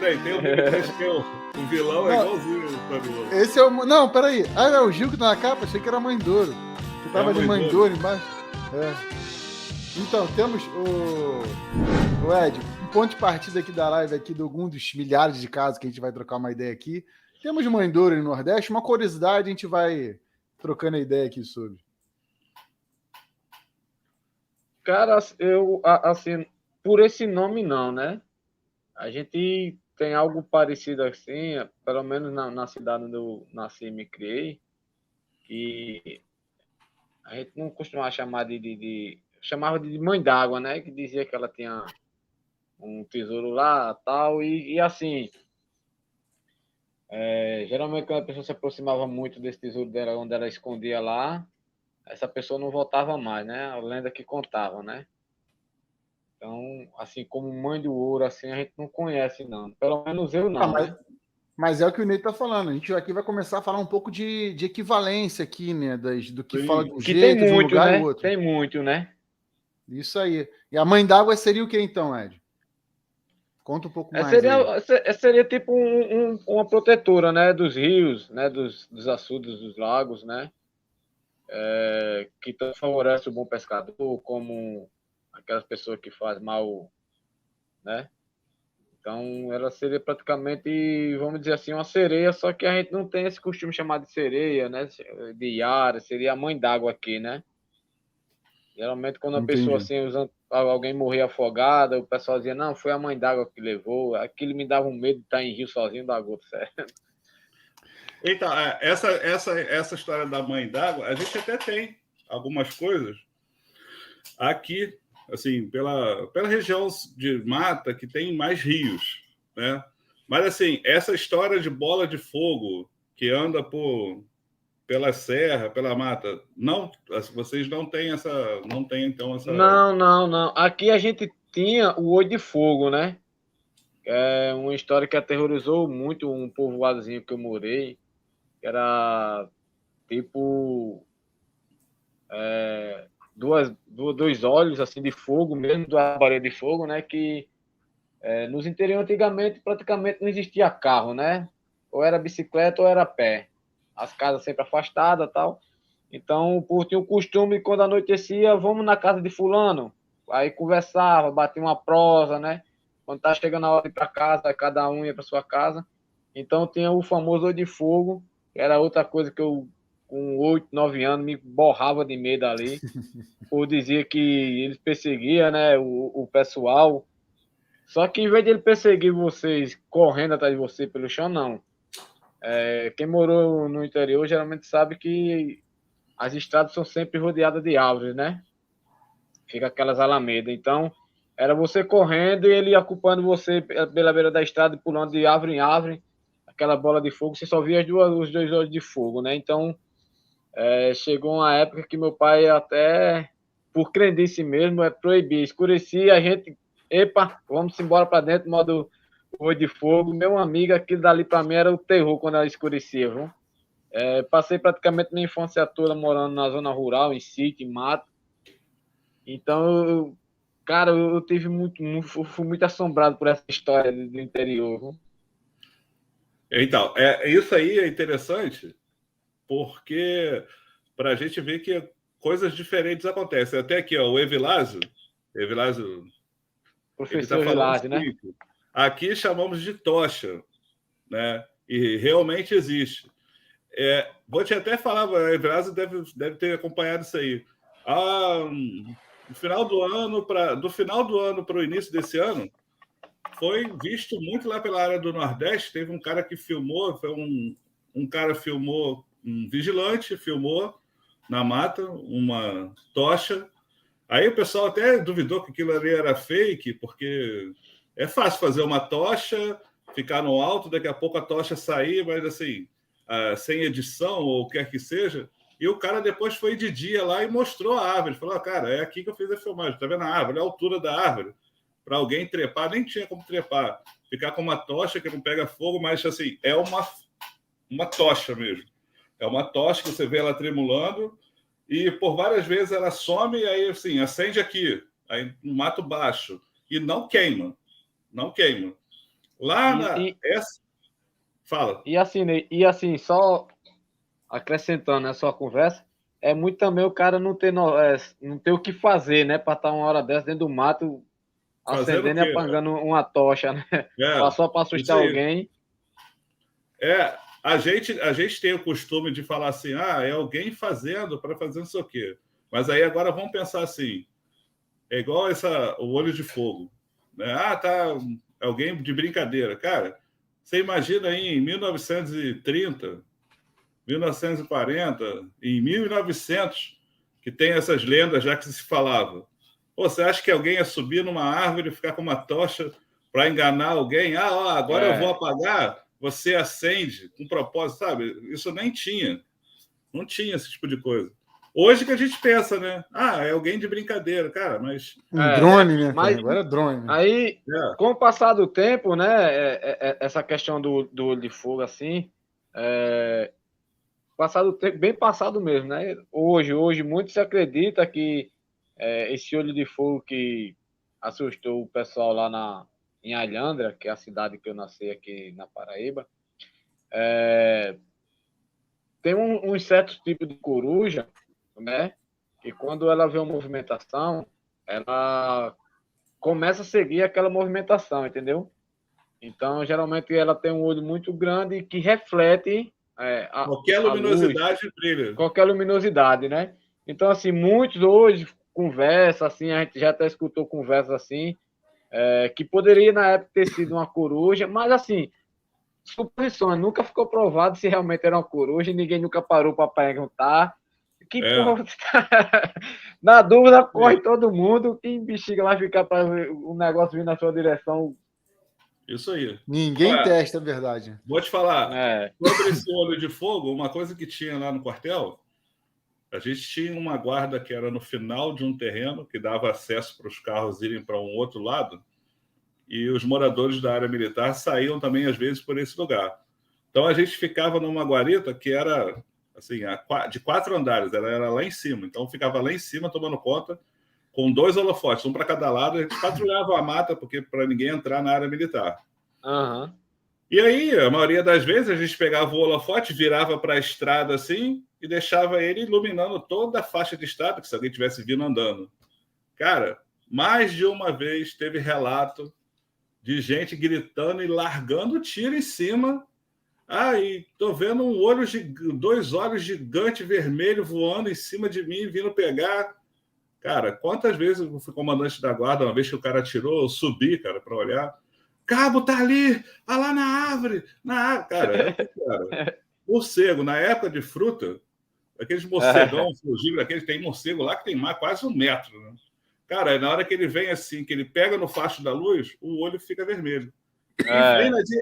Tem o Mini Quest que é o vilão, é igualzinho o Fábio. Esse é o... Não, peraí. Ah, é o Gil que tá na capa? Achei que era a Mãe Douro. Que tava ali Mãe Douro embaixo. Então, temos o Ed, um ponto de partida aqui da live aqui de algum dos milhares de casos que a gente vai trocar uma ideia aqui. Temos Mãe Douro no Nordeste. Uma curiosidade, a gente vai trocando a ideia aqui sobre. Cara, eu, assim, por esse nome não, né? A gente tem algo parecido assim, pelo menos na cidade onde eu nasci e me criei, que a gente não costumava chamar chamava de mãe d'água, né? Que dizia que ela tinha um tesouro lá tal, e assim, geralmente quando a pessoa se aproximava muito desse tesouro dela, onde ela escondia lá, essa pessoa não voltava mais, né? A lenda que contava, né? Então, assim, como mãe do ouro, assim, a gente não conhece, não. Pelo menos eu não, né? Mas é o que o Ney tá falando. A gente aqui vai começar a falar um pouco de equivalência aqui, né? Do que fala de um que jeito, tem muito, de um lugar né? e outro. Tem muito, né? Isso aí. E a Mãe d'Água seria o que então, Ed? Conta um pouco mais seria tipo uma protetora, né? Dos rios, né? Dos açudes, dos lagos, né? Que tanto favorece o bom pescador, como aquelas pessoas que fazem mal, né? Então, ela seria praticamente, vamos dizer assim, uma sereia, só que a gente não tem esse costume chamado de sereia, né? De Yara, seria a mãe d'água aqui, né? Geralmente, quando a pessoa, assim, alguém morria afogada, o pessoal dizia, não, foi a mãe d'água que levou. Aquilo me dava um medo de estar em rio sozinho da gota, sério. Então, essa história da mãe d'água, a gente até tem algumas coisas aqui, assim, pela região de mata que tem mais rios, né? Mas, assim, essa história de bola de fogo que anda pela serra, pela mata, não, vocês não têm então essa... Não. Aqui a gente tinha o Olho de Fogo, né? É uma história que aterrorizou muito um povoadozinho que eu morei, que era tipo dois olhos assim de fogo mesmo, do aparelho de fogo, né? Que nos interiores antigamente praticamente não existia carro, né? Ou era bicicleta ou era pé. As casas sempre afastadas, tal. Então o povo tinha o costume, quando anoitecia, vamos na casa de fulano. Aí conversava, batia uma prosa, né? Quando tá chegando a hora de ir para casa, cada um ia para sua casa. Então tinha o famoso Olho de Fogo, que era outra coisa que eu, com 8, 9 anos, me borrava de medo ali. Ou dizia que eles perseguiam, né, o pessoal. Só que em vez de ele perseguir vocês correndo atrás de você pelo chão, não. Quem morou no interior geralmente sabe que as estradas são sempre rodeadas de árvores, né? Fica aquelas alamedas. Então, era você correndo e ele acompanhando você pela beira da estrada, pulando de árvore em árvore, aquela bola de fogo, você só via os dois olhos de fogo, né? Então, chegou uma época que meu pai até, por crendice mesmo, proibia. Escurecia, a gente, epa, vamos embora para dentro, modo olho de fogo. Meu amigo, aquilo dali para mim era o terror quando ela escurecia, viu? Passei praticamente minha infância toda morando na zona rural, em sítio, em mato. Então, cara, eu tive fui muito assombrado por essa história do interior. Viu? Então, isso aí é interessante, porque para a gente ver que coisas diferentes acontecem. Até aqui, ó, o Evilásio, professor Evilásio, né? Aqui chamamos de tocha, né? E realmente existe. Vou te até falar, o Evilásio deve ter acompanhado isso aí. Do final do ano para o início desse ano, foi visto muito lá pela área do Nordeste. Teve um cara que filmou, um cara filmou, um vigilante filmou na mata uma tocha. Aí o pessoal até duvidou que aquilo ali era fake, porque é fácil fazer uma tocha, ficar no alto, daqui a pouco a tocha sair, mas assim, sem edição ou o que quer que seja. E o cara depois foi de dia lá e mostrou a árvore. Falou, cara, é aqui que eu fiz a filmagem. Tá vendo a árvore? Olha a altura da árvore. Para alguém trepar, nem tinha como trepar. Ficar com uma tocha que não pega fogo, mas assim, é uma tocha mesmo. É uma tocha que você vê ela tremulando e por várias vezes ela some e aí assim, acende aqui, aí no mato baixo e não queima. Lá na. Fala. E assim, só acrescentando a sua conversa, é muito também o cara não ter, não ter o que fazer, né? Para estar uma hora dessa dentro do mato, Fazendo o acendendo e quê, né? apagando uma tocha, né? Só para Isso assustar aí. alguém. A gente tem o costume de falar assim, é alguém fazendo para fazer não sei o quê. Mas aí agora vamos pensar assim, é igual o olho de fogo. Né? Tá alguém de brincadeira. Cara, você imagina aí em 1930, 1940, em 1900, que tem essas lendas já que se falava. Pô, você acha que alguém ia subir numa árvore e ficar com uma tocha para enganar alguém? Agora eu vou apagar, você acende com propósito, sabe? Isso nem tinha. Não tinha esse tipo de coisa. Hoje que a gente pensa, né? É alguém de brincadeira, cara, mas... drone, né? Mas, agora é drone. Né? Aí, com o passar do tempo, né? Essa questão do olho de fogo, assim, passado o tempo, bem passado mesmo, né? Hoje muito se acredita que esse olho de fogo que assustou o pessoal lá em Alhandra, que é a cidade que eu nasci aqui na Paraíba, tem um certo tipo de coruja, né? Que quando ela vê uma movimentação, ela começa a seguir aquela movimentação, entendeu? Então, geralmente, ela tem um olho muito grande que reflete qualquer luminosidade luz, brilha. Qualquer luminosidade, né? Então, assim, muitos hoje conversam, assim, a gente já até escutou conversas assim, que poderia, na época, ter sido uma coruja, mas, assim, suposições, nunca ficou provado se realmente era uma coruja, ninguém nunca parou para perguntar. Que porra, na dúvida, corre todo mundo, quem bexiga vai ficar para o negócio vir na sua direção. Isso aí. Ninguém testa a verdade. Vou te falar, sobre esse olho de fogo, uma coisa que tinha lá no quartel, a gente tinha uma guarda que era no final de um terreno, que dava acesso para os carros irem para um outro lado, e os moradores da área militar saíam também, às vezes, por esse lugar. Então, a gente ficava numa guarita que era assim, de 4 andares, ela era lá em cima. Então, ficava lá em cima tomando conta, com 2 holofotes, um para cada lado. A gente patrulhava a mata, porque para ninguém entrar na área militar. Uhum. E aí, a maioria das vezes, a gente pegava o holofote, virava para a estrada assim e deixava ele iluminando toda a faixa de estrada, que se alguém tivesse vindo andando. Cara, mais de uma vez teve relato de gente gritando e largando tiro em cima. E tô vendo 2 olhos gigantes vermelho voando em cima de mim, vindo pegar. Cara, quantas vezes eu fui comandante da guarda, uma vez que o cara atirou, eu subi, cara, para olhar. Cabo, tá ali, lá na árvore, Cara, é o que era. Morcego, na época de fruta, aqueles morcegão frugívoro, tem morcego lá que tem quase 1 metro, né? Cara, na hora que ele vem assim, que ele pega no facho da luz, o olho fica vermelho.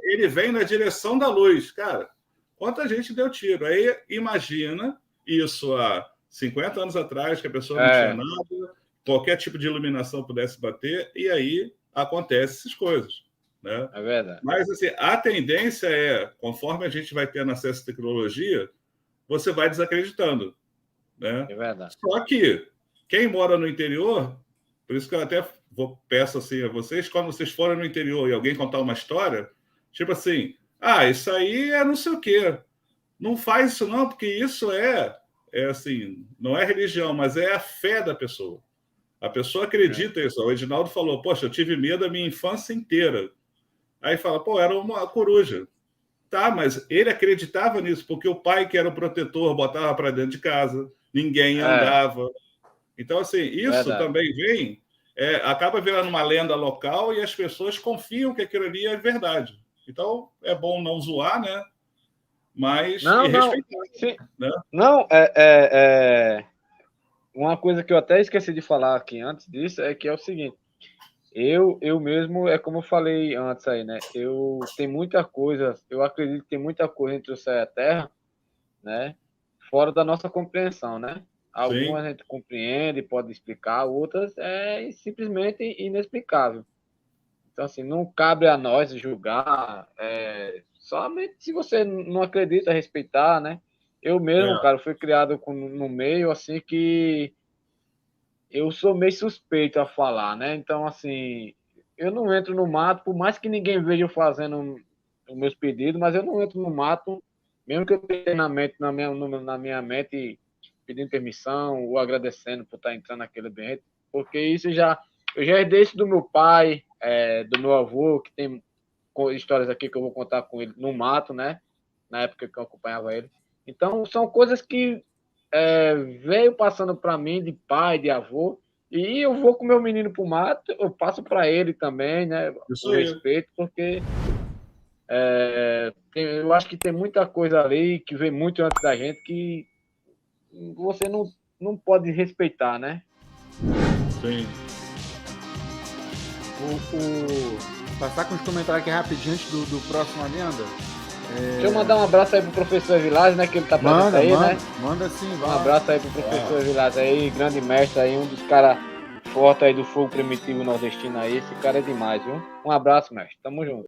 Ele vem na direção da luz. Cara, quanta gente deu tiro? Aí imagina isso há 50 anos atrás, que a pessoa não tinha nada, qualquer tipo de iluminação pudesse bater, e aí acontecem essas coisas. Né? É verdade. Mas assim, a tendência conforme a gente vai tendo acesso à tecnologia, você vai desacreditando. Né? É verdade. Só que quem mora no interior, por isso que eu até peço assim a vocês, quando vocês forem no interior e alguém contar uma história, tipo assim, isso aí é não sei o quê. Não faz isso não, porque isso é assim, não é religião, mas é a fé da pessoa. A pessoa acredita isso. O Edinaldo falou, poxa, eu tive medo a minha infância inteira. Aí fala, era uma coruja. Tá, mas ele acreditava nisso, porque o pai, que era o protetor, botava para dentro de casa, ninguém andava. Então, assim, isso também vem, acaba virando uma lenda local e as pessoas confiam que aquilo ali é verdade. Então, é bom não zoar, né? Mas respeitar. Sim. Né? Não, uma coisa que eu até esqueci de falar aqui antes disso é que é o seguinte, eu mesmo, como eu falei antes aí, né? Tem muita coisa, eu acredito que tem muita coisa entre o céu e a terra, né? Fora da nossa compreensão, né? Algumas a gente compreende, pode explicar, outras é simplesmente inexplicável. Então, assim, não cabe a nós julgar, somente se você não acredita, respeitar, né? Eu mesmo, cara, fui criado no meio, assim, que eu sou meio suspeito a falar, né? Então, assim, eu não entro no mato, por mais que ninguém veja eu fazendo os meus pedidos, mas eu não entro no mato, mesmo que eu tenha na minha mente pedindo permissão ou agradecendo por estar entrando naquele ambiente, porque eu já herdei isso do meu pai, do meu avô, que tem histórias aqui que eu vou contar com ele no mato, né? Na época que eu acompanhava ele. Então, são coisas que veio passando para mim de pai, de avô, e eu vou com meu menino pro mato, eu passo para ele também, né? Isso O aí. respeito, porque eu acho que tem muita coisa ali que veio muito antes da gente que você não pode respeitar, né? Sim. Passar com os comentários aqui rapidinho antes do próximo Lenda. Deixa eu mandar um abraço aí pro professor Vilas, né? Que ele tá presente aí, né? Manda sim, Um vai. abraço aí pro professor Vilas aí, grande mestre aí, um dos caras fortes aí do fogo primitivo nordestino aí. Esse cara é demais, viu? Um abraço, mestre. Tamo junto.